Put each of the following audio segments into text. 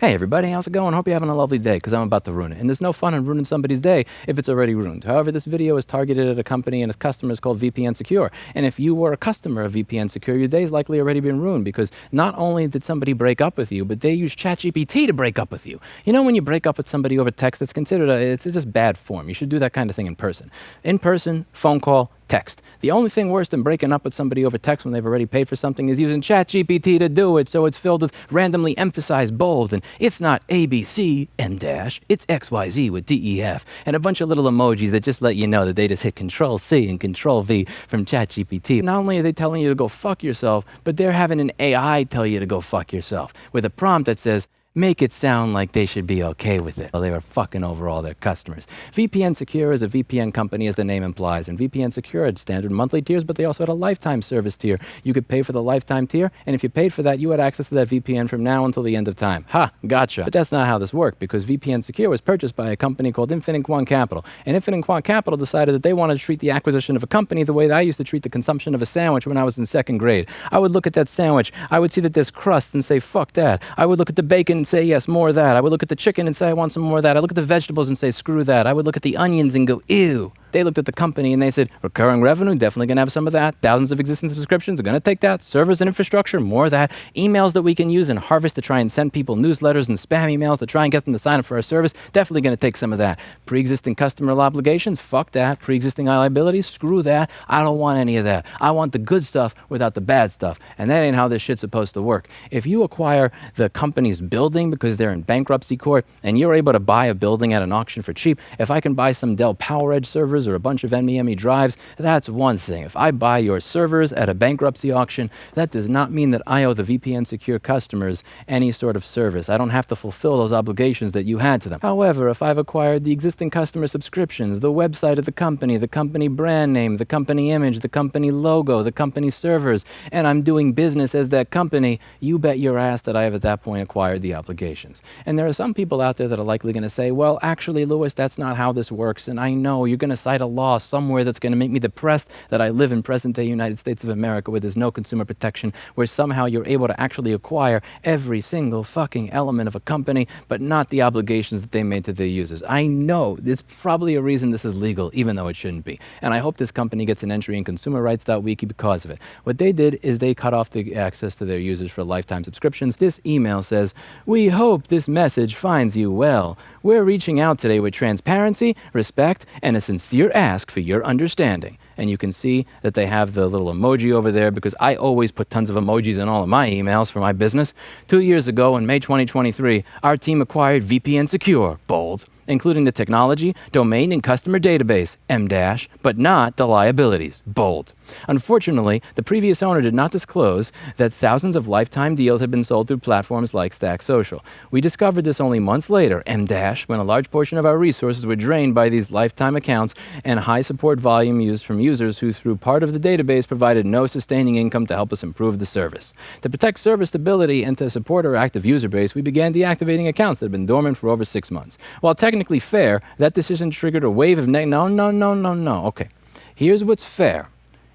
Hey everybody, how's it going? Hope you're having a lovely day, because I'm about to ruin it. And there's no fun in ruining somebody's day if it's already ruined. However, this video is targeted at a company and its customers called VPNSecure. And if you were a customer of VPNSecure, your day's likely already been ruined, because not only did somebody break up with you, but they used ChatGPT to break up with you. You know when you break up with somebody over text, it's considered it's just bad form. You should do that kind of thing in person. In person, phone call, text. The only thing worse than breaking up with somebody over text when they've already paid for something is using ChatGPT to do it, so it's filled with randomly emphasized bold, and it's not ABC, M dash, it's XYZ with DEF, and a bunch of little emojis that just let you know that they just hit Control-C and Control-V from ChatGPT. Not only are they telling you to go fuck yourself, but they're having an AI tell you to go fuck yourself, with a prompt that says, make it sound like they should be okay with it. Well, they were fucking over all their customers. VPNSecure is a VPN company, as the name implies, and VPNSecure had standard monthly tiers, but they also had a lifetime service tier. You could pay for the lifetime tier, and if you paid for that, you had access to that VPN from now until the end of time. Ha, gotcha. But that's not how this worked, because VPNSecure was purchased by a company called InfiniteQuant Capital, and InfiniteQuant Capital decided that they wanted to treat the acquisition of a company the way that I used to treat the consumption of a sandwich when I was in second grade. I would look at that sandwich, I would see that there's crust and say, fuck that. I would look at the bacon and say, yes, more of that. I would look at the chicken and say, I want some more of that. I look at the vegetables and say, screw that. I would look at the onions and go, ew. They looked at the company and they said, recurring revenue, definitely going to have some of that. Thousands of existing subscriptions are going to take that. Servers and infrastructure, more of that. Emails that we can use and harvest to try and send people newsletters and spam emails to try and get them to sign up for our service, definitely going to take some of that. Pre-existing customer obligations, fuck that. Pre-existing liabilities, screw that. I don't want any of that. I want the good stuff without the bad stuff. And that ain't how this shit's supposed to work. If you acquire the company's building because they're in bankruptcy court and you're able to buy a building at an auction for cheap, if I can buy some Dell PowerEdge servers or a bunch of NVMe drives, that's one thing. If I buy your servers at a bankruptcy auction, that does not mean that I owe the VPNSecure customers any sort of service. I don't have to fulfill those obligations that you had to them. However, if I've acquired the existing customer subscriptions, the website of the company brand name, the company image, the company logo, the company servers, and I'm doing business as that company, you bet your ass that I have at that point acquired the obligations. And there are some people out there that are likely going to say, well, actually, Louis, that's not how this works, and I know you're going to cite a law somewhere that's going to make me depressed that I live in present-day United States of America where there's no consumer protection, where somehow you're able to actually acquire every single fucking element of a company, but not the obligations that they made to their users. I know there's probably a reason this is legal, even though it shouldn't be. And I hope this company gets an entry in consumerrights.wiki because of it. What they did is they cut off the access to their users for lifetime subscriptions. This email says, we hope this message finds you well. We're reaching out today with transparency, respect, and a sincere ask for your understanding. And you can see that they have the little emoji over there because I always put tons of emojis in all of my emails for my business. 2 years ago, in May 2023, our team acquired VPNSecure, bold, including the technology, domain, and customer database, M dash, but not the liabilities, bold. Unfortunately, the previous owner did not disclose that thousands of lifetime deals had been sold through platforms like Stack Social. We discovered this only months later, M dash, when a large portion of our resources were drained by these lifetime accounts and high support volume used from users who, through part of the database, provided no sustaining income to help us improve the service. To protect server stability and to support our active user base, we began deactivating accounts that had been dormant for over 6 months. While technically fair, that decision triggered a wave of no. Okay, here's what's fair.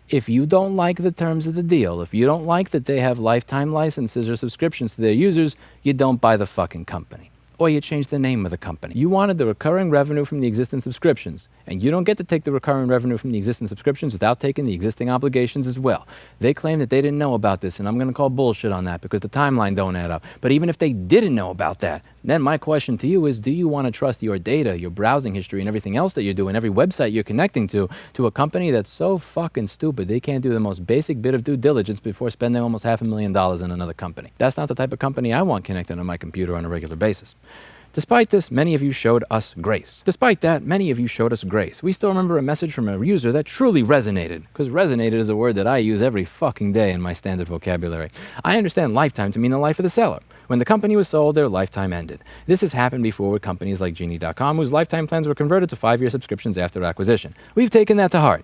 If you don't like the terms of the deal, if you don't like that they have lifetime licenses or subscriptions to their users, you don't buy the fucking company. Or you change the name of the company. You wanted the recurring revenue from the existing subscriptions, and you don't get to take the recurring revenue from the existing subscriptions without taking the existing obligations as well. They claim that they didn't know about this, and I'm going to call bullshit on that because the timeline don't add up. But even if they didn't know about that, then my question to you is, do you want to trust your data, your browsing history, and everything else that you're doing, every website you're connecting to a company that's so fucking stupid they can't do the most basic bit of due diligence before spending almost $500,000 in another company? That's not the type of company I want connected on my computer on a regular basis. Despite this, many of you showed us grace. Despite that, many of you showed us grace. We still remember a message from a user that truly resonated, because resonated is a word that I use every fucking day in my standard vocabulary. I understand lifetime to mean the life of the seller. When the company was sold, their lifetime ended. This has happened before with companies like Genie.com, whose lifetime plans were converted to 5-year subscriptions after acquisition. We've taken that to heart.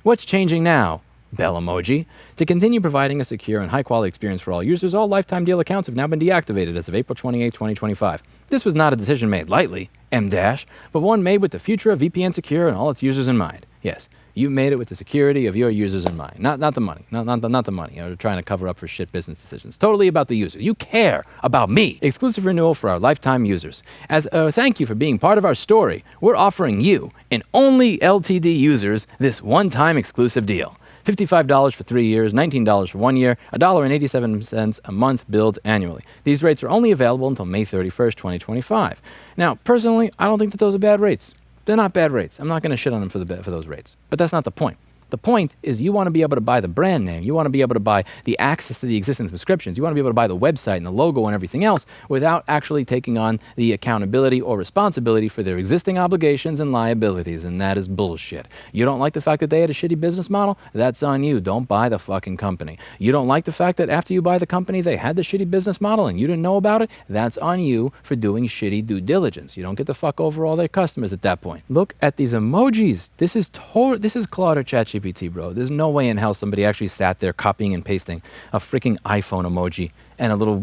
What's changing now? Bell emoji. To continue providing a secure and high-quality experience for all users, all lifetime deal accounts have now been deactivated as of April 28, 2025. This was not a decision made lightly, M dash, but one made with the future of VPNSecure and all its users in mind. Yes, you made it with the security of your users in mind, not the money, not the money. You're trying to cover up for shit business decisions. Totally about the user. You care about me. Exclusive renewal for our lifetime users. As a thank you for being part of our story, we're offering you and only LTD users this one-time exclusive deal. $55 for 3 years, $19 for 1 year, $1.87 a month billed annually. These rates are only available until May 31st, 2025. Now, personally, I don't think that those are bad rates. They're not bad rates. I'm not going to shit on them for those rates. But that's not the point. The point is you want to be able to buy the brand name. You want to be able to buy the access to the existing subscriptions. You want to be able to buy the website and the logo and everything else without actually taking on the accountability or responsibility for their existing obligations and liabilities. And that is bullshit. You don't like the fact that they had a shitty business model? That's on you. Don't buy the fucking company. You don't like the fact that after you buy the company, they had the shitty business model and you didn't know about it? That's on you for doing shitty due diligence. You don't get to fuck over all their customers at that point. Look at these emojis. This is Claude or ChatGPT. Bro. There's no way in hell somebody actually sat there copying and pasting a freaking iPhone emoji and a little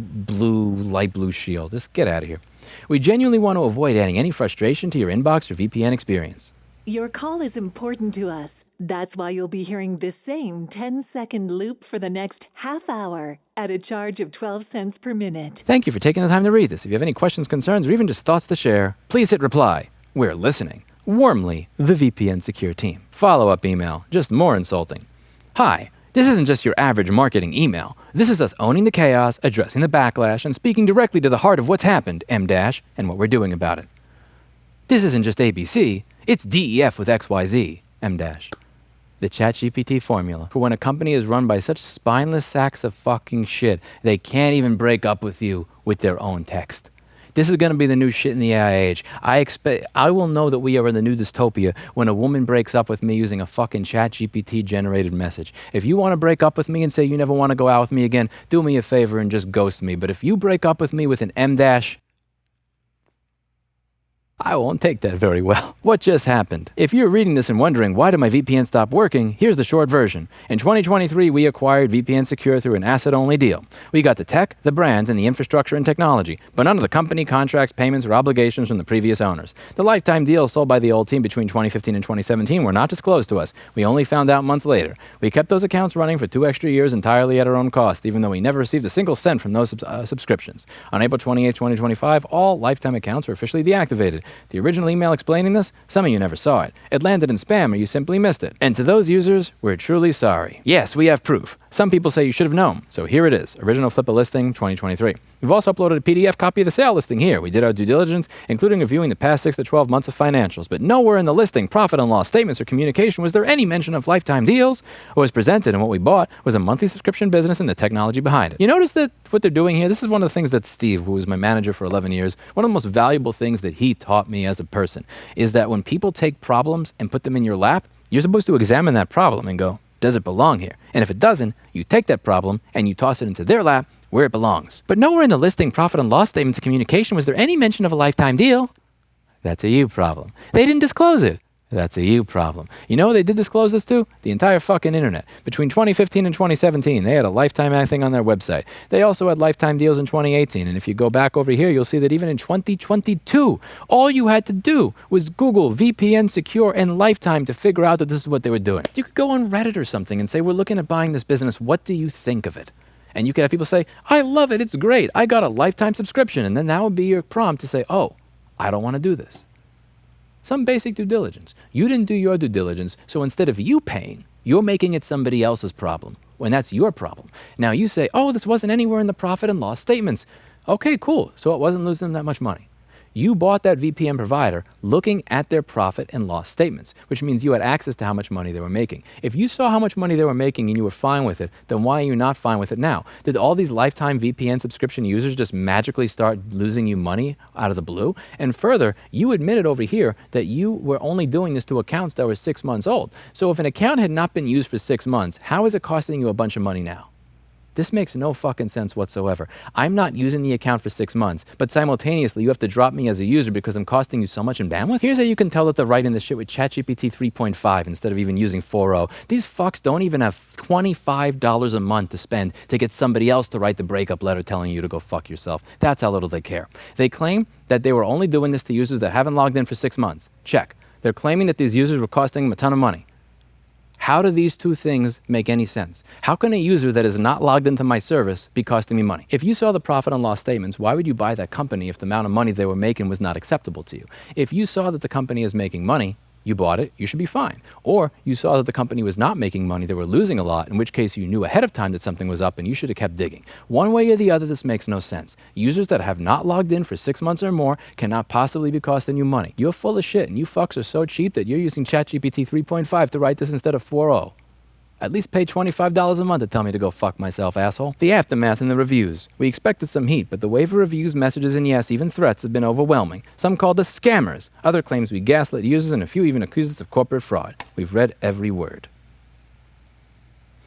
light blue shield. Just get out of here. We genuinely want to avoid adding any frustration to your inbox or VPN experience. Your call is important to us. That's why you'll be hearing this same 10-second loop for the next half hour at a charge of 12 cents per minute. Thank you for taking the time to read this. If you have any questions, concerns, or even just thoughts to share, please hit reply. We're listening. Warmly, the VPNSecure team. Follow-up email, just more insulting. Hi, this isn't just your average marketing email. This is us owning the chaos, addressing the backlash, and speaking directly to the heart of what's happened, and what we're doing about it. This isn't just ABC, it's DEF with XYZ, The ChatGPT formula for when a company is run by such spineless sacks of fucking shit, they can't even break up with you with their own text. This is going to be the new shit in the AI age. I will know that we are in the new dystopia when a woman breaks up with me using a fucking ChatGPT generated message. If you want to break up with me and say you never want to go out with me again, do me a favor and just ghost me. But if you break up with me with an I won't take that very well. What just happened? If you're reading this and wondering, why did my VPN stop working? Here's the short version. In 2023, we acquired VPNSecure through an asset-only deal. We got the tech, the brands, and the infrastructure and technology, but none of the company contracts, payments, or obligations from the previous owners. The lifetime deals sold by the old team between 2015 and 2017 were not disclosed to us. We only found out months later. We kept those accounts running for 2 extra years entirely at our own cost, even though we never received a single cent from those subscriptions. On April 28, 2025, all lifetime accounts were officially deactivated. The original email explaining this, some of you never saw it. It landed in spam or you simply missed it. And to those users, we're truly sorry. Yes, we have proof. Some people say you should have known. So here it is, original Flippa listing 2023. We've also uploaded a PDF copy of the sale listing here. We did our due diligence, including reviewing the past 6 to 12 months of financials. But nowhere in the listing, profit and loss statements, or communication was there any mention of lifetime deals. What was presented and what we bought was a monthly subscription business and the technology behind it. You notice that what they're doing here, this is one of the things that Steve, who was my manager for 11 years, one of the most valuable things that he taught me as a person is that when people take problems and put them in your lap, you're supposed to examine that problem and go, does it belong here? And if it doesn't, you take that problem and you toss it into their lap where it belongs. But nowhere in the listing, profit and loss statements, and communication was there any mention of a lifetime deal. That's a you problem. They didn't disclose it. That's a you problem. You know what they did disclose this to? The entire fucking internet. Between 2015 and 2017, they had a lifetime thing on their website. They also had lifetime deals in 2018. And if you go back over here, you'll see that even in 2022, all you had to do was Google VPNSecure and lifetime to figure out that this is what they were doing. You could go on Reddit or something and say, we're looking at buying this business. What do you think of it? And you could have people say, I love it. It's great. I got a lifetime subscription. And then that would be your prompt to say, oh, I don't want to do this. Some basic due diligence. You didn't do your due diligence, so instead of you paying, you're making it somebody else's problem, when that's your problem. Now you say, oh, this wasn't anywhere in the profit and loss statements. Okay, cool. So it wasn't losing them that much money. You bought that VPN provider looking at their profit and loss statements, which means you had access to how much money they were making. If you saw how much money they were making and you were fine with it, then why are you not fine with it now? Did all these lifetime VPN subscription users just magically start losing you money out of the blue? And further, you admitted over here that you were only doing this to accounts that were 6 months old. So if an account had not been used for 6 months, how is it costing you a bunch of money now? This makes no fucking sense whatsoever. I'm not using the account for 6 months, but simultaneously you have to drop me as a user because I'm costing you so much in bandwidth? Here's how you can tell that they're writing this shit with ChatGPT 3.5 instead of even using 4.0. These fucks don't even have $25 a month to spend to get somebody else to write the breakup letter telling you to go fuck yourself. That's how little they care. They claim that they were only doing this to users that haven't logged in for 6 months. Check. They're claiming that these users were costing them a ton of money. How do these two things make any sense? How can a user that is not logged into my service be costing me money? If you saw the profit and loss statements, why would you buy that company if the amount of money they were making was not acceptable to you? If you saw that the company is making money, you bought it, you should be fine. Or you saw that the company was not making money, they were losing a lot, in which case you knew ahead of time that something was up and you should have kept digging. One way or the other, this makes no sense. Users that have not logged in for 6 months or more cannot possibly be costing you money. You're full of shit, and you fucks are so cheap that you're using ChatGPT 3.5 to write this instead of 4.0. At least pay $25 a month to tell me to go fuck myself, asshole. The aftermath and the reviews. We expected some heat, but the wave of reviews, messages, and yes, even threats have been overwhelming. Some called us scammers. Other claims we gaslit users, and a few even accused us of corporate fraud. We've read every word.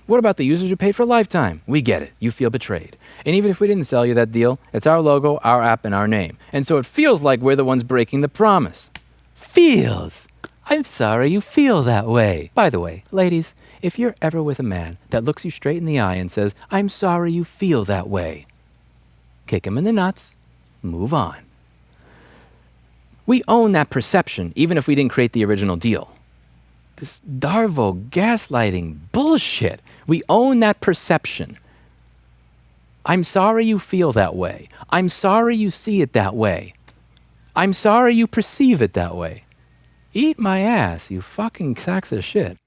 What about the users who paid for a lifetime? We get it. You feel betrayed. And even if we didn't sell you that deal, it's our logo, our app, and our name. And so it feels like we're the ones breaking the promise. Feels. I'm sorry you feel that way. By the way, ladies, if you're ever with a man that looks you straight in the eye and says, I'm sorry you feel that way, kick him in the nuts, move on. We own that perception, even if we didn't create the original deal. This Darvo gaslighting bullshit. We own that perception. I'm sorry you feel that way. I'm sorry you see it that way. I'm sorry you perceive it that way. Eat my ass, you fucking sacks of shit.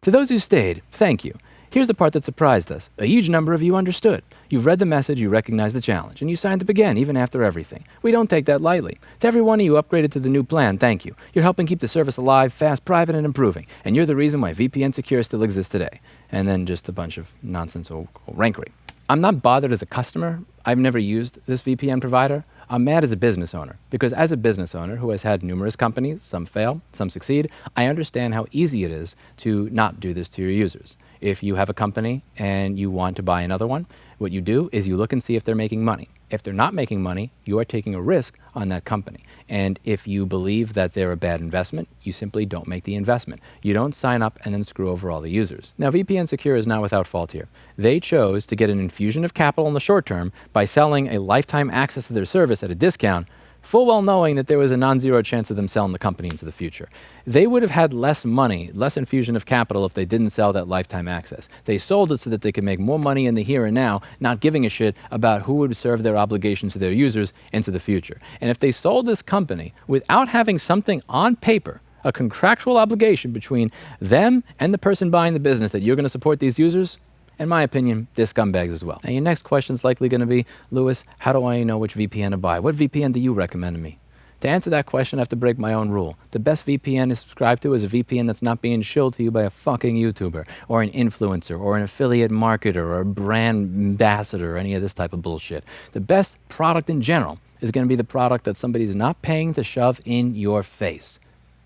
To those who stayed, thank you. Here's the part that surprised us. A huge number of you understood. You've read the message, you recognize the challenge, and you signed up again, even after everything. We don't take that lightly. To every one of you upgraded to the new plan, thank you. You're helping keep the service alive, fast, private, and improving. And you're the reason why VPNSecure still exists today. And then just a bunch of nonsense or rancory. I'm not bothered as a customer. I've never used this VPN provider. I'm mad as a business owner, because as a business owner who has had numerous companies, some fail, some succeed, I understand how easy it is to not do this to your users. If you have a company and you want to buy another one, what you do is you look and see if they're making money. If they're not making money, you are taking a risk on that company. And if you believe that they're a bad investment, you simply don't make the investment. You don't sign up and then screw over all the users. Now, VPNSecure is not without fault here. They chose to get an infusion of capital in the short term by selling a lifetime access to their service at a discount, full well knowing that there was a non-zero chance of them selling the company into the future. They would have had less money, less infusion of capital if they didn't sell that lifetime access. They sold it so that they could make more money in the here and now, not giving a shit about who would serve their obligations to their users into the future. And if they sold this company without having something on paper, a contractual obligation between them and the person buying the business that you're going to support these users, in my opinion, they're scumbags as well. Now, your next question is likely going to be, Lewis, how do I know which VPN to buy? What VPN do you recommend to me? To answer that question, I have to break my own rule. The best VPN to subscribe to is a VPN that's not being shilled to you by a fucking YouTuber, or an influencer, or an affiliate marketer, or a brand ambassador, or any of this type of bullshit. The best product in general is going to be the product that somebody's not paying to shove in your face.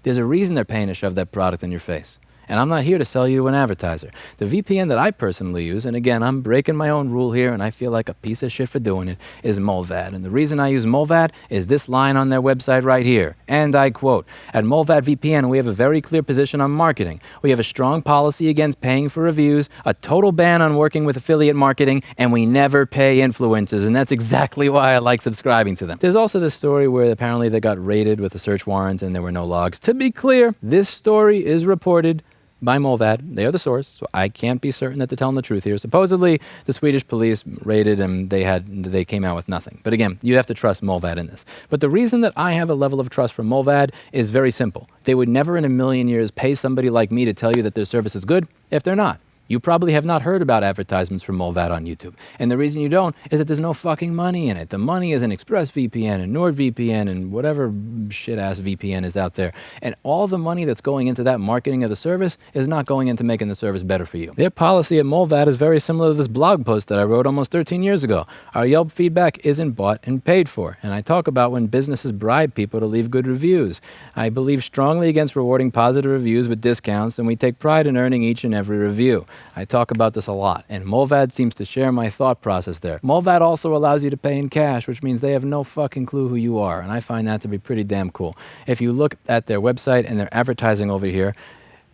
There's a reason they're paying to shove that product in your face. And I'm not here to sell you to an advertiser. The VPN that I personally use, and again, I'm breaking my own rule here, and I feel like a piece of shit for doing it, is Molvad. And the reason I use Molvad is this line on their website right here. And I quote, at Molvad VPN, we have a very clear position on marketing. We have a strong policy against paying for reviews, a total ban on working with affiliate marketing, and we never pay influencers. And that's exactly why I like subscribing to them. There's also this story where apparently they got raided with a search warrant and there were no logs. To be clear, this story is reported by Molvad. They are the source, so I can't be certain that they're telling the truth here. Supposedly, the Swedish police raided and they came out with nothing. But again, you'd have to trust Molvad in this. But the reason that I have a level of trust from Molvad is very simple. They would never in a million years pay somebody like me to tell you that their service is good if they're not. You probably have not heard about advertisements from Molvad on YouTube. And the reason you don't is that there's no fucking money in it. The money is in ExpressVPN and NordVPN and whatever shit-ass VPN is out there. And all the money that's going into that marketing of the service is not going into making the service better for you. Their policy at Molvad is very similar to this blog post that I wrote almost 13 years ago. Our Yelp feedback isn't bought and paid for. And I talk about when businesses bribe people to leave good reviews. I believe strongly against rewarding positive reviews with discounts, and we take pride in earning each and every review. I talk about this a lot, and Molvad seems to share my thought process there. Molvad also allows you to pay in cash, which means they have no fucking clue who you are, and I find that to be pretty damn cool. If you look at their website and their advertising over here,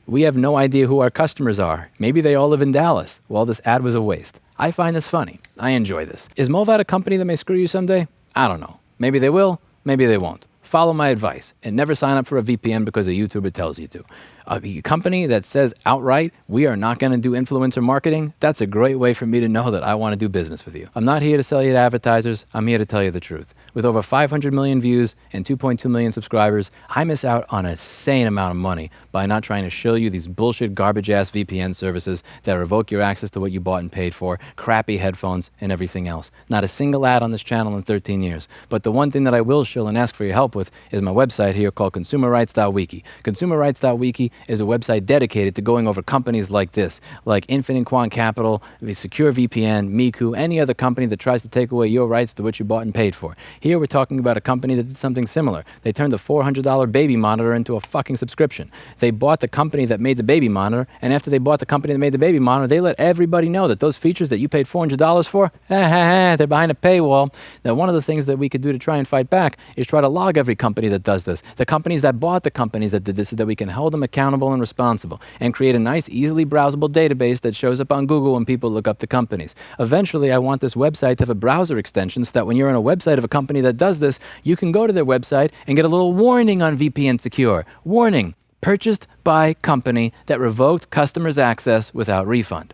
we have no idea who our customers are. Maybe they all live in Dallas. Well, this ad was a waste. I find this funny. I enjoy this. Is Molvad a company that may screw you someday? I don't know. Maybe they will, maybe they won't. Follow my advice and never sign up for a VPN because a YouTuber tells you to. A company that says outright, we are not going to do influencer marketing, that's a great way for me to know that I want to do business with you. I'm not here to sell you to advertisers. I'm here to tell you the truth. With over 500 million views and 2.2 million subscribers, I miss out on an insane amount of money by not trying to show you these bullshit garbage-ass VPN services that revoke your access to what you bought and paid for, crappy headphones, and everything else. Not a single ad on this channel in 13 years. But the one thing that I will show and ask for your help with is my website here called consumerrights.wiki. Consumerrights.wiki is a website dedicated to going over companies like this, like InfiniteQuant Capital, Secure VPN, Miku, any other company that tries to take away your rights to what you bought and paid for. Here we're talking about a company that did something similar. They turned a $400 baby monitor into a fucking subscription. They bought the company that made the baby monitor, and after they bought the company that made the baby monitor, they let everybody know that those features that you paid $400 for, they're behind a paywall. Now, one of the things that we could do to try and fight back is try to log every company that does this. The companies that bought the companies that did this, so that we can hold them accountable and responsible, and create a nice, easily browsable database that shows up on Google when people look up the companies. Eventually, I want this website to have a browser extension so that when you're on a website of a company that does this, you can go to their website and get a little warning on VPNSecure. Warning, purchased by company that revoked customers' access without refund.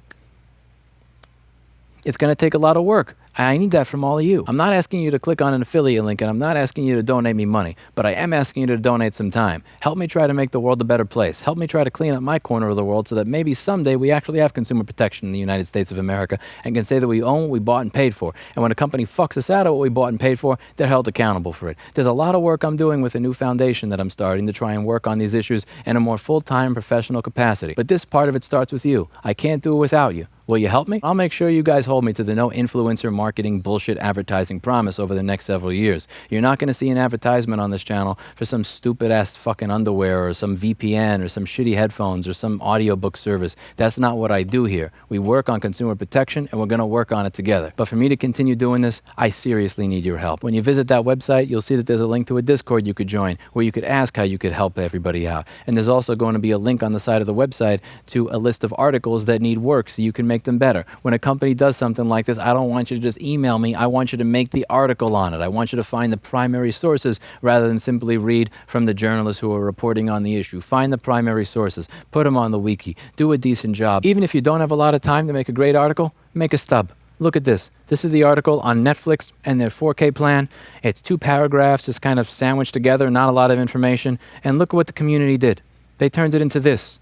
It's going to take a lot of work. I need that from all of you. I'm not asking you to click on an affiliate link, and I'm not asking you to donate me money, but I am asking you to donate some time. Help me try to make the world a better place. Help me try to clean up my corner of the world so that maybe someday we actually have consumer protection in the United States of America and can say that we own what we bought and paid for. And when a company fucks us out of what we bought and paid for, they're held accountable for it. There's a lot of work I'm doing with a new foundation that I'm starting to try and work on these issues in a more full-time professional capacity. But this part of it starts with you. I can't do it without you. Will you help me? I'll make sure you guys hold me to the no influencer marketing bullshit advertising promise over the next several years. You're not going to see an advertisement on this channel for some stupid ass fucking underwear or some VPN or some shitty headphones or some audiobook service. That's not what I do here. We work on consumer protection and we're going to work on it together. But for me to continue doing this, I seriously need your help. When you visit that website, you'll see that there's a link to a Discord you could join where you could ask how you could help everybody out. And there's also going to be a link on the side of the website to a list of articles that need work so you can make them better. When a company does something like this, I don't want you to just email me. I want you to make the article on it. I want you to find the primary sources rather than simply read from the journalists who are reporting on the issue. Find the primary sources. Put them on the wiki. Do a decent job. Even if you don't have a lot of time to make a great article, make a stub. Look at this. This is the article on Netflix and their 4K plan. It's 2 paragraphs, just kind of sandwiched together, not a lot of information. And look at what the community did. They turned it into this.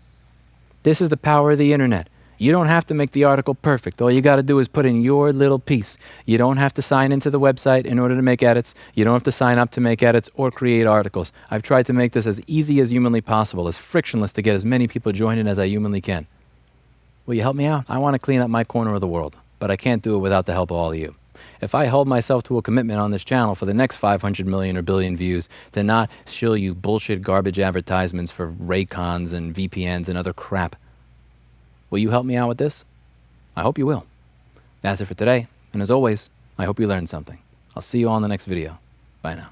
This is the power of the internet. You don't have to make the article perfect. All you got to do is put in your little piece. You don't have to sign into the website in order to make edits. You don't have to sign up to make edits or create articles. I've tried to make this as easy as humanly possible, as frictionless to get as many people joining as I humanly can. Will you help me out? I want to clean up my corner of the world, but I can't do it without the help of all of you. If I hold myself to a commitment on this channel for the next 500 million or billion views to not show you bullshit garbage advertisements for Raycons and VPNs and other crap, will you help me out with this? I hope you will. That's it for today. And as always, I hope you learned something. I'll see you all in the next video. Bye now.